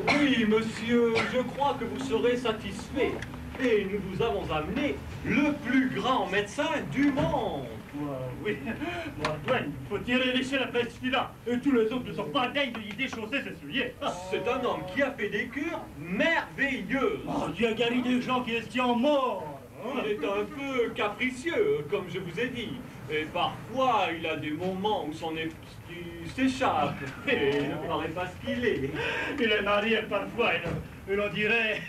Oui, monsieur, je crois que vous serez satisfait. Et nous vous avons amené le plus grand médecin du monde. Oui, bon, Antoine, il faut tirer lécher la peste qu'il a. Et tous les autres ne sont pas dignes de y déchausser ses souliers. C'est un homme qui a fait des cures merveilleuses. Oh, Dieu a guéri des gens qui étaient morts. Il est un peu capricieux, comme je vous ai dit. Et parfois, il a des moments où son esprit s'échappe. Et il ne paraît pas ce qu'il est. Il est marié parfois, et l'on dirait,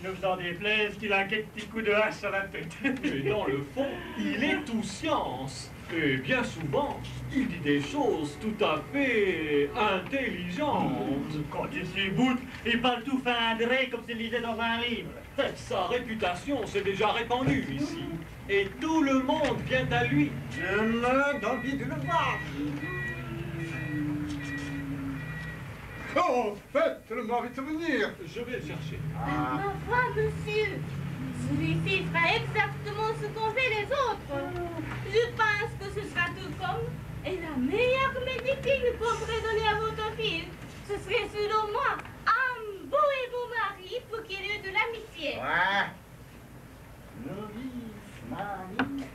nous faisant des plaises, qu'il a quelques petits coups de hache sur la tête. Mais dans le fond, il est tout science. Et bien souvent, il dit des choses tout à fait intelligentes. Quand il s'y boute, il parle tout findré comme s'il lisait dans un livre. Sa réputation s'est déjà répandue ici. Et tout le monde vient à lui. Je meurs d'envie de le voir. Oh, faites-le-moi vite venir. Je vais le chercher. Enfin, monsieur, celui-ci fera exactement ce qu'ont fait les autres. Je pense que ce sera tout comme. Et la meilleure médecine qu'on pourrait donner à votre fille, ce serait selon moi un beau et beau mari pour qu'il y ait de l'amitié. Ouais. Novice, Marie.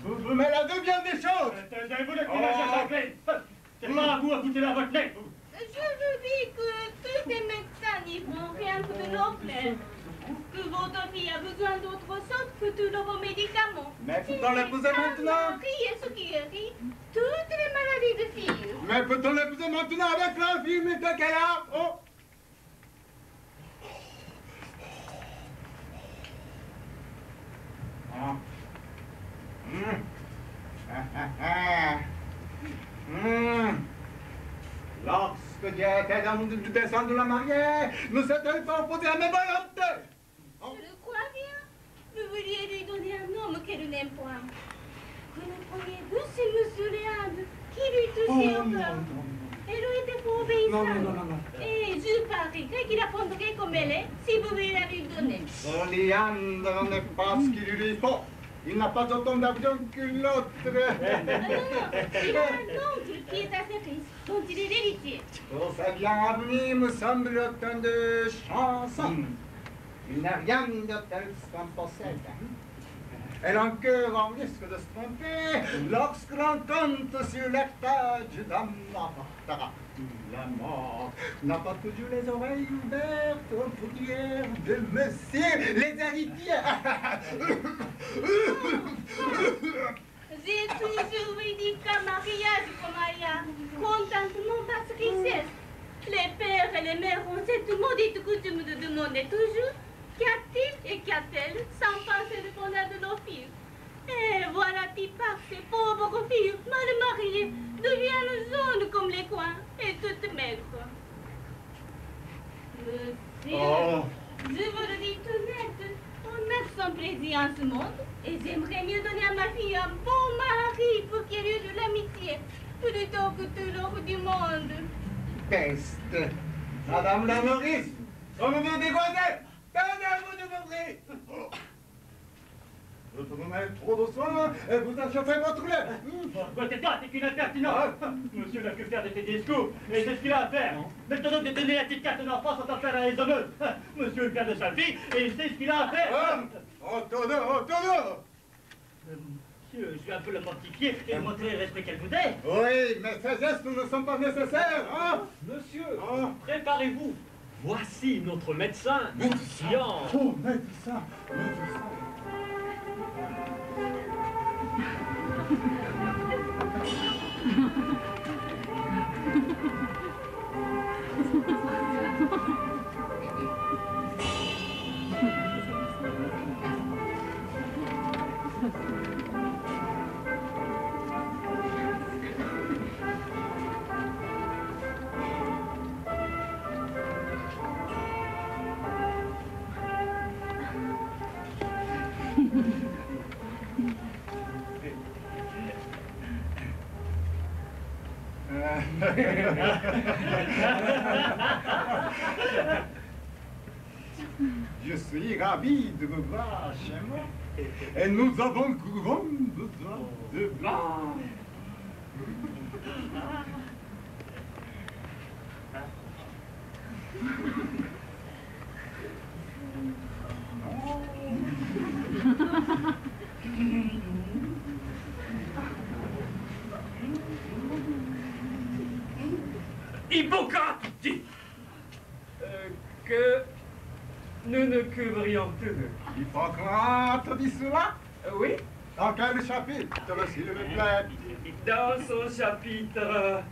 Vous mêlez bien des choses. Vous voulez qu'il la cherche à clé. C'est pas à vous à goûter la votre nez. Je vous dis que tous les médecins n'y font rien que de l'eau claire. Que votre fille a besoin d'autre sorte que tous vos médicaments. Mais peut-on l'épouser maintenant? Et ce qui rit, toutes les maladies de fille. Mais peut-on l'épouser maintenant avec l'infirmité qu'elle a? Oh! Ah. Lorsque Dieu était dans le dessein de la mariée, ne s'est-elle pas opposée à mes volontés? Je le crois bien. Vous vouliez lui donner un homme qu'elle n'aime point. Connaîtriez-vous ce monsieur Léandre qui lui touchait au cœur? Elle aurait été pour obéissante. Non. Et je parierais qu'il apprendrait comme elle est si vous voulez la lui donner. Léandre n'est pas ce qu'il lui faut. Il n'a pas autant d'avion que l'autre. Non. Il a un oncle qui est assez riche, dont il est l'héritier. Pour sa bien avenue, me semble autant de chansons. Il n'a rien de tel qu'on possède. Elle a un cœur en risque de se tromper lorsque l'on compte sur l'héritage d'un appartara. La mort n'a pas toujours les oreilles ouvertes pour dire de monsieur les héritiers. J'ai toujours dit qu'un mariage comme Aya, contentement passe richesse. Les pères et les mères ont cette maudite coutume de demander toujours qu'a-t-il et qu'a-t-elle sans penser le bonheur de nos filles. Et voilà qui part ces pauvres filles mal mariées deviennent jaunes comme les coins et toutes maigres. Monsieur, je vous le dis tout net, on a son plaisir en ce monde et j'aimerais mieux donner à ma fille un bon mari pour qu'il y ait de l'amitié plutôt que tout l'or du monde. Peste. Madame la nourrice, comme vous dégoisez, donnez-vous de m'ouvrir. Je vous mets trop de soin et vous achevez votre lait. C'est qu'une impertinence. Monsieur n'a que faire de ces discours, et c'est ce qu'il a à faire. Maintenant de donner la petite carte d'enfant sans en faire un raisonneux. Monsieur le père de sa fille, et il sait ce qu'il a à faire. Tonneau. Monsieur, je vais un peu le mortifier et lui montrer le respect qu'elle vous est. Oui, mais ces gestes ne sont pas nécessaires, hein? Monsieur, préparez-vous. Voici notre médecin, science. Oh, médecin. Je suis ravi de vous voir chez moi. Et nous avons grand besoin de blanc. Hippocrate dit que nous ne cuvrions tous deux. Hippocrate dit cela? Oui, Dans quel chapitre, s'il vous plaît? dans son chapitre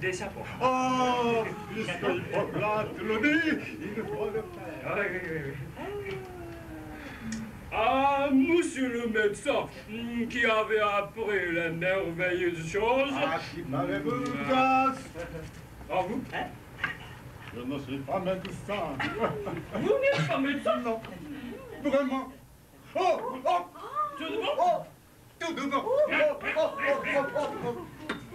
des chapeaux. Oh, puisque Hippocrate le dit, il faut le faire. Oui, oui, oui. Ah, monsieur le médecin, qui avait appris les merveilleuses choses. À qui parlez-vous, gosse? Ah, vous? Je ne suis pas médecin. Vous n'êtes pas médecin? Non. Vraiment. Oh, oh, Tout de bon? oh, tout de bon. Oh, oh, oh, oh, oh, oh.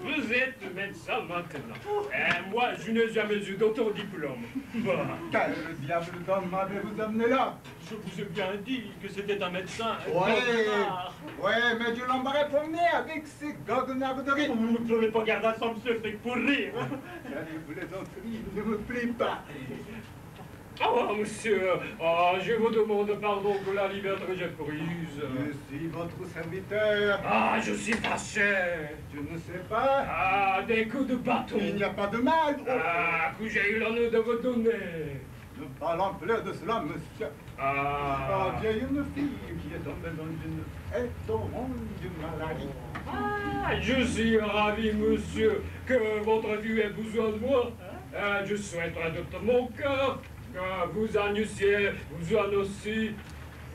Vous êtes médecin maintenant. Et moi, je n'ai jamais eu d'autant diplôme. Bah, Quel diable d'homme avez-vous amené là? je vous ai bien dit que c'était un médecin. Ouais, mais je l'embarrais promener avec ses goguenarderies. Vous ne pouvez pas garder ça, monsieur, c'est pour rire. Allez, vous les entrées, ne me plaît pas. Oh, monsieur, je vous demande pardon pour la liberté que j'ai prise. Je suis votre serviteur. Ah, je suis fâché. Je ne sais pas. Ah, des coups de bâton. Il n'y a pas de mal. Ah, que j'ai eu l'honneur de vous donner. Ne parlons plus de cela, monsieur. Ah, Il y a une fille qui est tombée dans une étonnante maladie. Ah, je suis ravi, monsieur, que votre fille ait besoin de moi. Je souhaiterais de tout mon cœur que vous annonciez,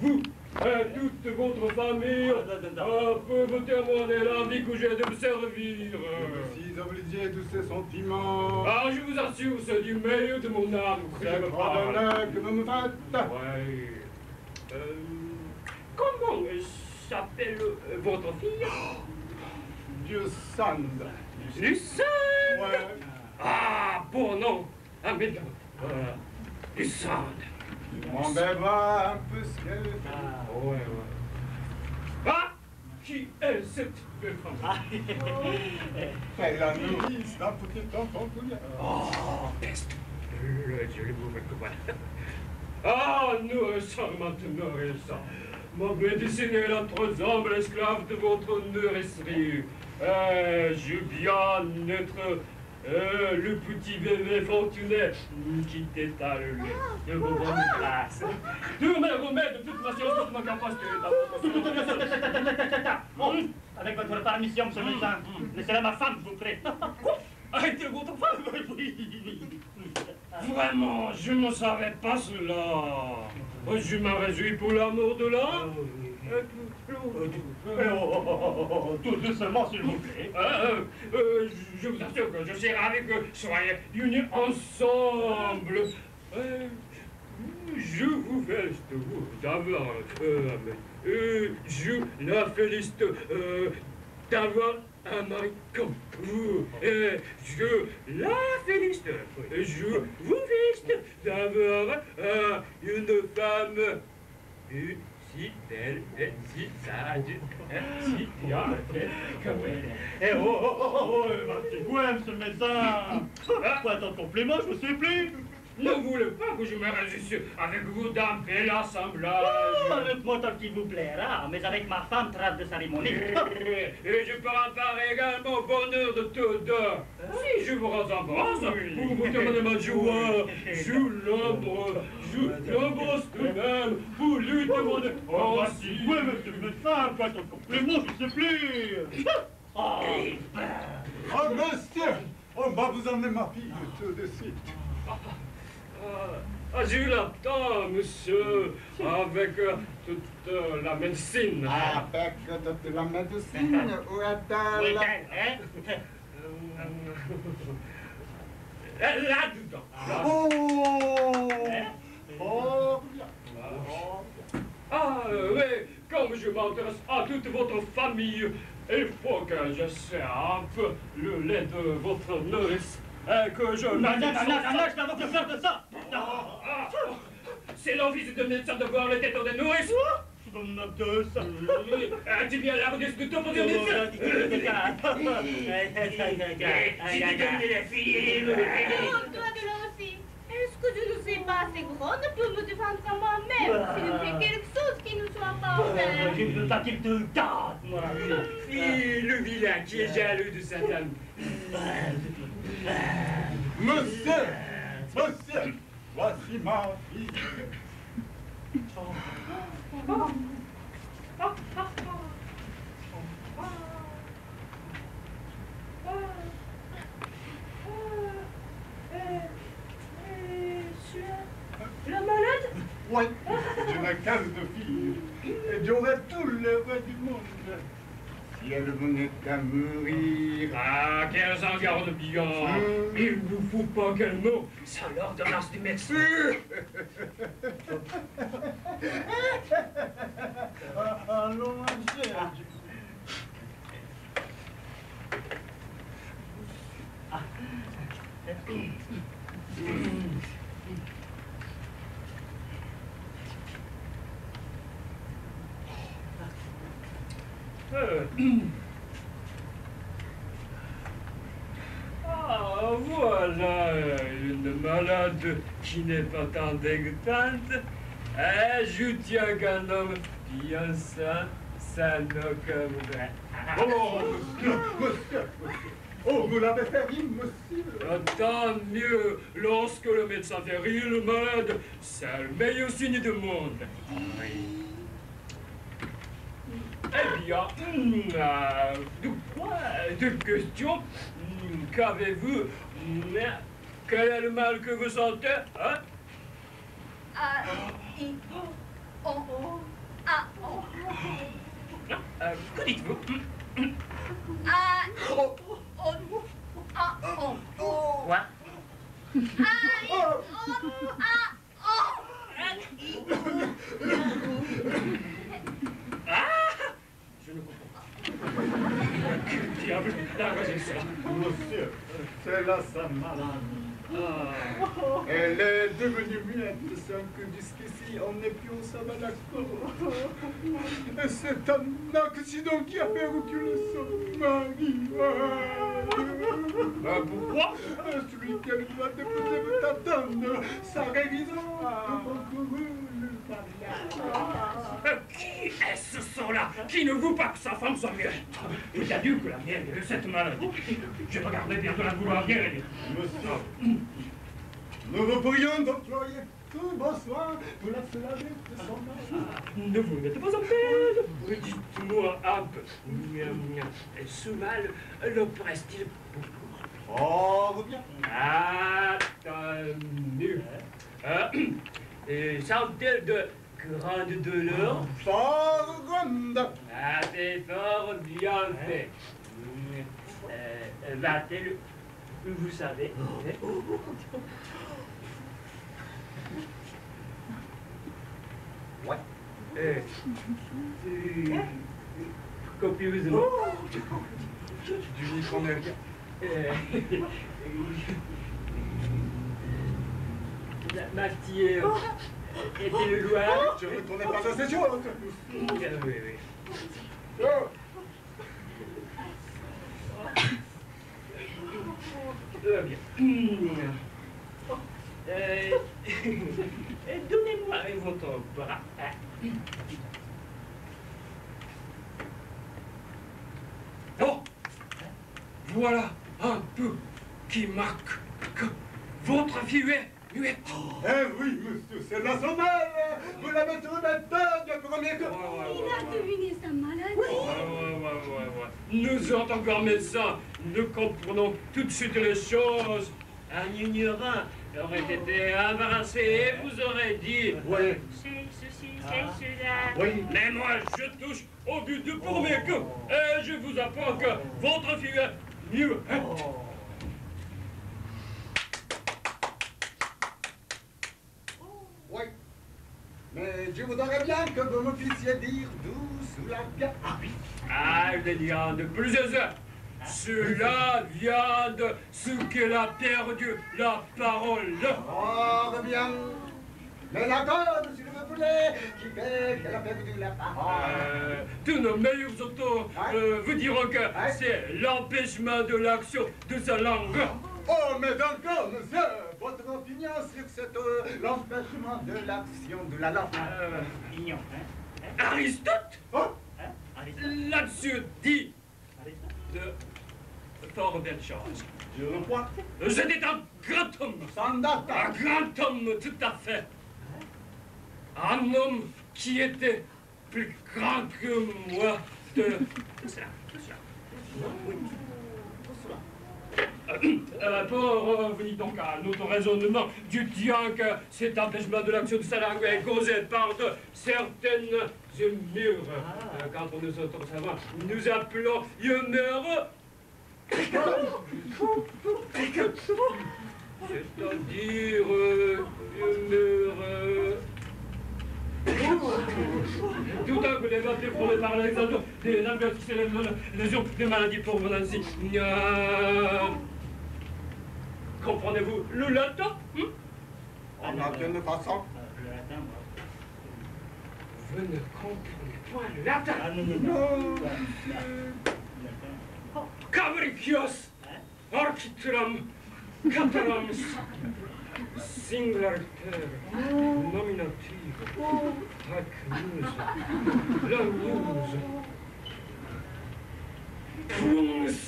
vous et toute votre famille, pour vous témoigner l'envie que j'ai de vous servir. Je suis obligé de ces sentiments. Ah, je vous assure, c'est du meilleur de mon âme que je C'est me pas parle. d'honneur que vous me faites. Ouais. Comment s'appelle votre fille? Dieu sande. Lucette. Ouais. Ah, bon nom. Ah, mais Lucette. On verra un peu ce qu'elle fait. Ouais, ouais. Ah, qui est cette belle femme? Elle a nourrice d'un petit enfant couillard. Oh, peste. Le Dieu, le mauvais copain. Ah, nourrissant, maintenant, nourrissant. Ma médecine est la très humble esclave de votre nourricerie. Je viens d'être le petit bébé fortuné qui t'étale le lait de vos bonnes grâces. Tous mes remèdes, toute ma science, toute ma capacité. Bon, avec votre permission, monsieur le médecin, laissez-la ma femme, s'il vous plaît. Quoi? Arrêtez votre femme? Vraiment, je ne savais pas cela. Je me réjouis pour l'amour de l'homme. Tout doucement, s'il vous plaît. Je vous assure que je suis ravi que soyez unis ensemble. Je vous félicite d'avoir, je la félicite d'avoir un mari comme vous. Je la félicite. Je vous félicite d'avoir une femme si belle, si sage, si fiable comme elle. Ouais, monsieur le médecin. Pas tant de compliments, je vous supplie. Ne voulez pas que je me réjouisse avec vous d'un bel assemblage. Avec moi tant qu'il vous plaira, mais avec ma femme, trace de cérémonie. Et je peux en parler également au bonheur de tous deux. Si je vous embrasse, vous vous demandez ma joie. Je l'embrasse tout de même pour lui demander aussi. Oui, monsieur le médecin, pas tant de compliments, je vous supplie. Oh, monsieur, on va vous emmener ma fille tout de suite. Je l'attends, monsieur, avec toute la médecine. Avec toute la médecine, où est-elle? Là-dedans. Oh! Ah, oui, comme je m'intéresse à toute votre famille, il faut que je sais un peu le lait de votre nourrice. Et que je Non, je n'avais que faire de ça. C'est l'envie de médecin de voir le téton des nourrices. Je donne de ça. As-tu bien la rudesse de te poser au médecin? Oh, toi de là aussi. pas assez grande pour me défendre moi-même. S'il me fait quelque chose qui ne soit pas offert. Je ne veux pas qu'il te garde, moi. Et le vilain qui est jaloux de sa dame. Monsieur, monsieur, voici ma fille. La malade? Oui, je n'ai 15 filles, et j'aurais tout le roi du monde. Si elle venait à mourir... Ah, qu'elle s'en garde bien. Il ne faut pas qu'elle meure sans l'ordonnance du médecin. Allons, monsieur. Ah, voilà une malade qui n'est pas tant dégoûtante. Je tiens qu'un homme bien sain, sain comme vrai. Oh, monsieur, monsieur, monsieur. Oh, vous l'avez fait rire, monsieur. Tant mieux lorsque le médecin fait rire le malade. C'est le meilleur signe du monde. Oui. Eh bien, de questions. Qu'avez-vous? Quel est le mal que vous sentez, hein? Que dites-vous? Quoi? Je ne comprends pas. Que diable d'arranger ça? Monsieur, c'est là sa malade. Elle est devenue muette, sans que jusqu'ici on n'ait pu en savoir la cause. Et c'est un accident qui a perdu son mari. Pourquoi? Celui qu'elle doit déposer veut attendre sa révision. Qui est ce sang-là qui ne veut pas que sa femme soit muette? Il a dû que la mienne ait cette maladie. Je regardais bien de la vouloir guérir. Monsieur, nous vous prions d'employer tous vos soins pour la soulager de son mal. Ne vous mettez pas en peine. Dites-moi un peu. Ce mal l'oppresse-t-il beaucoup? Oh, bien. Attendu. Sent-elle de grandes douleurs? Fort grande. Ah, c'est fort bien fait. Va-t-elle, vous savez? Ouais. Copieusement. Du qu'on a bien. Ma petite était le loin. Je ne retournais pas à ces choses. Oui, oui. Oh. Bien. Donnez-moi votre bras. Oh! Voilà un peu qui marque que votre fille est muette. Eh oui, monsieur, c'est la son mal. Vous l'avez trouvé dingue du premier coup. Il a deviné sa maladie. Ouais. Nous, en tant que médecins, nous comprenons tout de suite les choses. Un ignorant aurait été embarrassé et vous aurait dit Oui. C'est ceci, c'est cela. Oui. mais moi, je touche au but du premier coup. Et je vous apprends que votre fille est mieux. Oui. Mais je voudrais bien que vous me puissiez dire d'où cela vient. Ah oui. Ah, il vient de plusieurs heures. Cela vient de ce qu'elle a perdu la parole. Oh, bien. Mais la cause, s'il vous plaît, qui fait qu'elle a perdu la parole. Tous nos meilleurs auteurs vous diront que c'est l'empêchement de l'action de sa langue. Oh, mais encore, monsieur, votre opinion sur l'empêchement de l'action de la langue? Opinion, hein? Aristote, Oh, là-dessus, dit de fort belles choses. je le crois. C'était un grand homme. Sans date. Un grand homme, tout à fait. Un homme qui était plus grand que moi de cela. Pour revenir donc à notre raisonnement, du tient que cet empêchement de l'action de sa langue est causé par de certaines humeurs. Quand on nous autres savants, nous appelons humeurs. C'est-à-dire humeurs. Tout un coup, les ventes défendées par l'exemple des langues qui célèbrent les lésions des maladies pour vous ainsi. Comprenez-vous le latin? En aucune façon. Le latin, moi. Vous ne comprenez point le latin? Ah non, non, non. Le latin. Cavricios, architram, cataram, singulariter, nominative, accuse, l'amuse, prunus,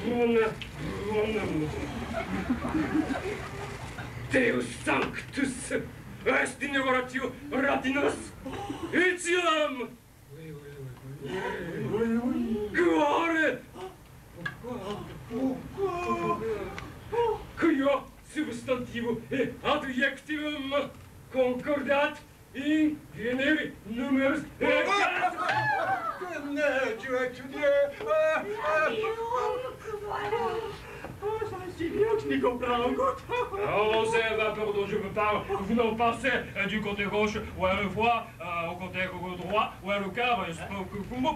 prunum, Deus sanctus, est in oratio ratinos, etiam, gloire, quio substantivo et adjectivum concordat in generi numerus et Que n'es-tu étudié? Oh, ça va si bien que je n'y comprends en goutte. Oh, ces vapeurs dont je vous parle, vous n'en passez du côté gauche ou à le foie, au côté droit ou à le cœur,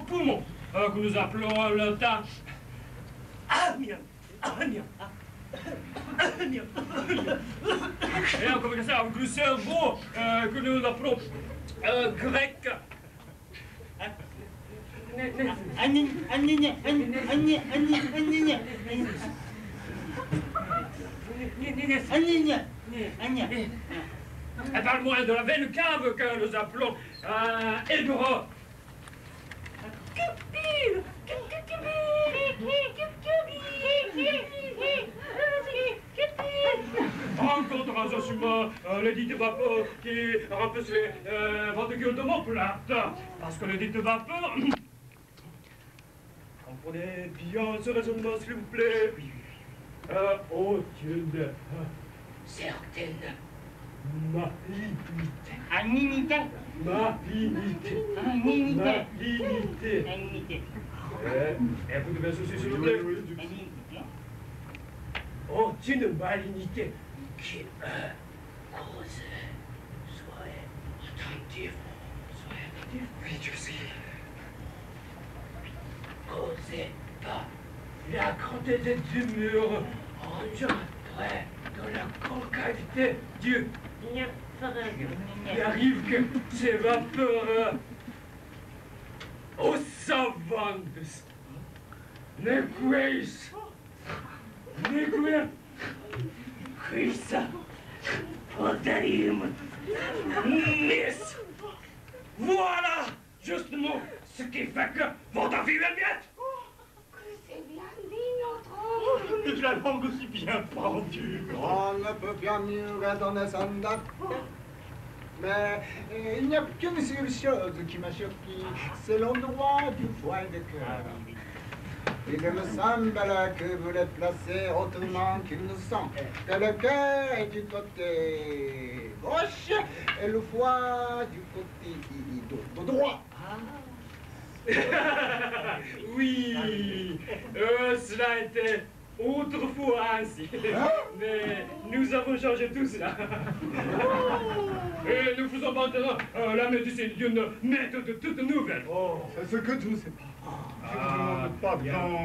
poumon, que nous appelons le temps. Et encore que ça, avec le cerveau que nous appelons grec. Parle-moi de la veine cave que nous appelons Hébreu. Encore dans un chemin, les dites vapeurs qui remplissent les venticules de mon plate. Parce que les dites vapeurs... Comprenez bien ce raisonnement, s'il vous plaît. Aucune certaine malignité. Et vous devez associer, s'il vous plaît. Aucune malignité qui cause. Soyez attentif. Oui, je sais. Causez pas la quantité du mur rangeant près de la concavité du il arrive que ces vapeurs aux savantes nequeis quis poterim mis. Voilà justement ce qui fait que votre vie est miette. C'est bien dit, notre homme. Et la langue aussi bien pendue. On ne peut bien mieux raisonner sans date. Mais il n'y a qu'une seule chose qui m'a surpris, c'est l'endroit du foie de cœur. Il me semble que vous l'êtes placé autrement qu'il ne semble. Que le cœur est du côté gauche et le foie du côté droit. Oui, cela était autrefois ainsi. Mais nous avons changé tout cela. Et nous faisons maintenant la médecine d'une méthode toute nouvelle. Oh, c'est ce que je ne sais pas. Je ne demande pas tant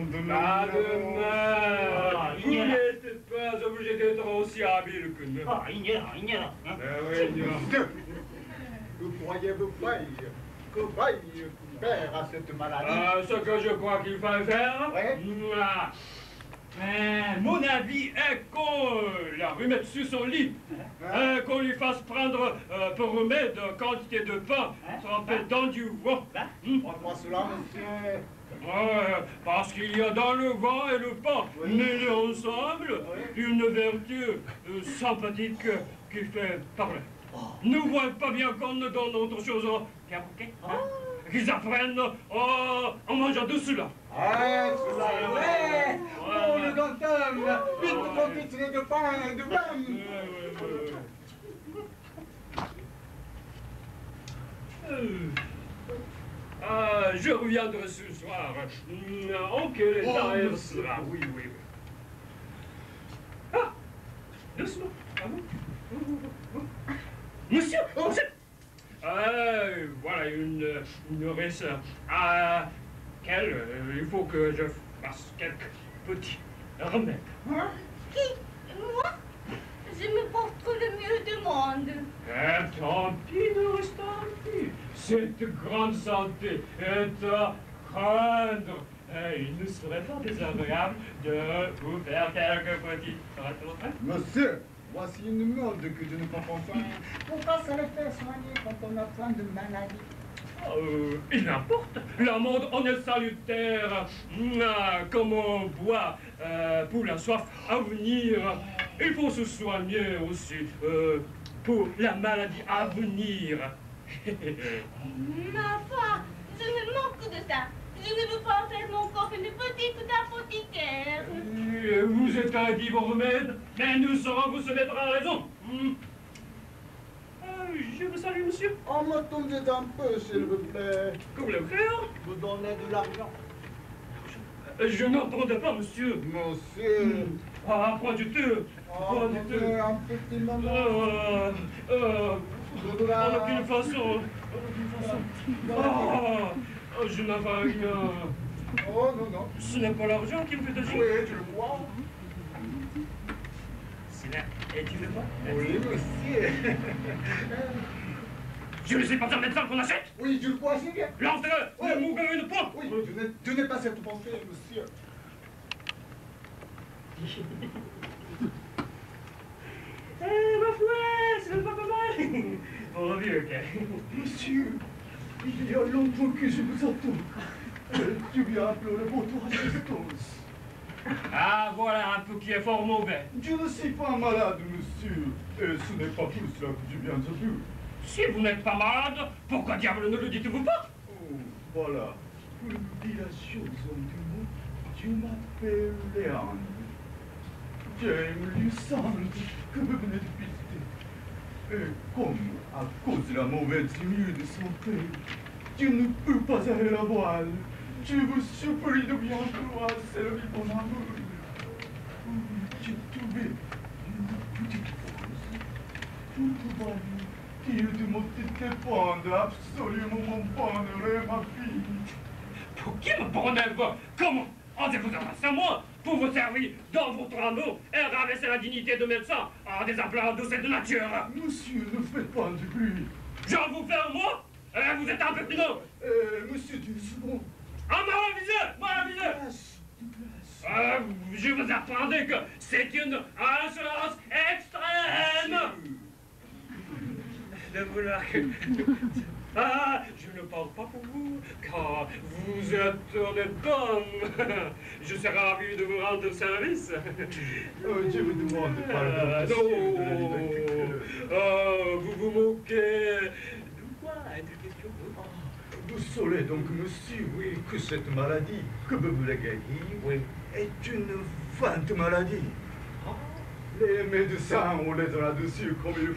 de Pas de mal. Vous n'êtes pas obligé d'être aussi habile que nous. Ah, ignorant. Oui, ignorant. Que croyez-vous faire? Que faire à cette maladie? Ce que je crois qu'il faut faire, Ouais. Mon avis est qu'on la remette sur son lit, qu'on lui fasse prendre pour remède quantité de pain trempé dans du vent. Pourquoi cela, monsieur? Parce qu'il y a dans le vent et le pain mêlés ensemble une vertu sympathique qui fait parler. Ne voient pas bien qu'on ne donne autre chose au perroquet, qu'ils apprennent en mangeant de cela. Cela est vrai. Oh, le grand homme, vite confitures de pain et de vin. Je reviendrai ce soir. En quel état elle sera? Oui. Ah, doucement. Monsieur, voilà une nourrice. Il faut que je fasse quelques petits remèdes. Qui? Moi? Je me porte le mieux du monde. Tant pis, nourrice, tant pis. Cette grande santé est à craindre. Il ne serait pas désagréable de vous faire quelques petits retours. Monsieur, voici une mode que je ne comprends pas. Pourquoi ça le fait soigner quand on a plein de maladies? Il n'importe. La mode en est salutaire. Comme on boit pour la soif à venir, il faut se soigner aussi pour la maladie à venir. Ma foi, je me moque de ça. Je ne veux pas faire mon corps une petite apothicaire. Vous êtes un dit bon remède, mais nous saurons vous se mettre en raison. Je vous salue, monsieur. Oh, m'attendez un peu, s'il vous plaît. Comme le frère. Vous donnez de l'argent. Je n'entendais pas, monsieur. Monsieur. Pas du tout. Pas du tout. Un petit moment. En aucune façon. Je n'ai pas rien. Oh, non. Ce n'est pas l'argent qui me fait agir. Oui, je le vois. Et tu veux pas? Oui, monsieur. Je ne sais pas faire médecin qu'on achète. Oui, je le vois assez bien. Lancez-le, ne mourrez une pointe. Oui, je n'ai pas cette pensée, monsieur. Ma foi, ce n'est pas mal. Bon, vieux, Monsieur, il y a longtemps que je vous attends. Tu viens pleurer pour votre assistance. Voilà un peu qui est fort mauvais. Je ne suis pas malade, monsieur. Et ce n'est pas tout cela que je viens de dire. Si vous n'êtes pas malade, pourquoi diable ne le dites-vous pas? Oh, voilà. Pour vous dire la chose en deux mots, je m'appelle Léandre. J'ai une licence que vous venez de visiter. Et comme, à cause de la mauvaise milieu de santé, je ne peux pas aller la voile. Je vous supplie de bien vouloir servir mon amour. J'ai trouvé une petite chose. Toute bonne. Il de me dépendre absolument mon bonheur et ma fille. Pour qui me prenez-vous? Comment osez-vous adresser à moi pour vous servir dans votre amour et rabaisser la dignité de médecin en des appelant douce et de nature? Monsieur, ne faites pas du bruit. J'en vous fais moi? Vous êtes impertinent. Monsieur, 2 secondes. Moi je vous apprendais que c'est une insolence extrême de vouloir que... je ne parle pas pour vous, car vous êtes honnête homme. Je serais ravi de vous rendre service. Je vous demande pardon. Vous vous moquez. De quoi est-il question? Vous saurez donc, monsieur, oui, que cette maladie que vous voulez guérir est une feinte maladie. Les médecins ont les là-dessus comme il faut.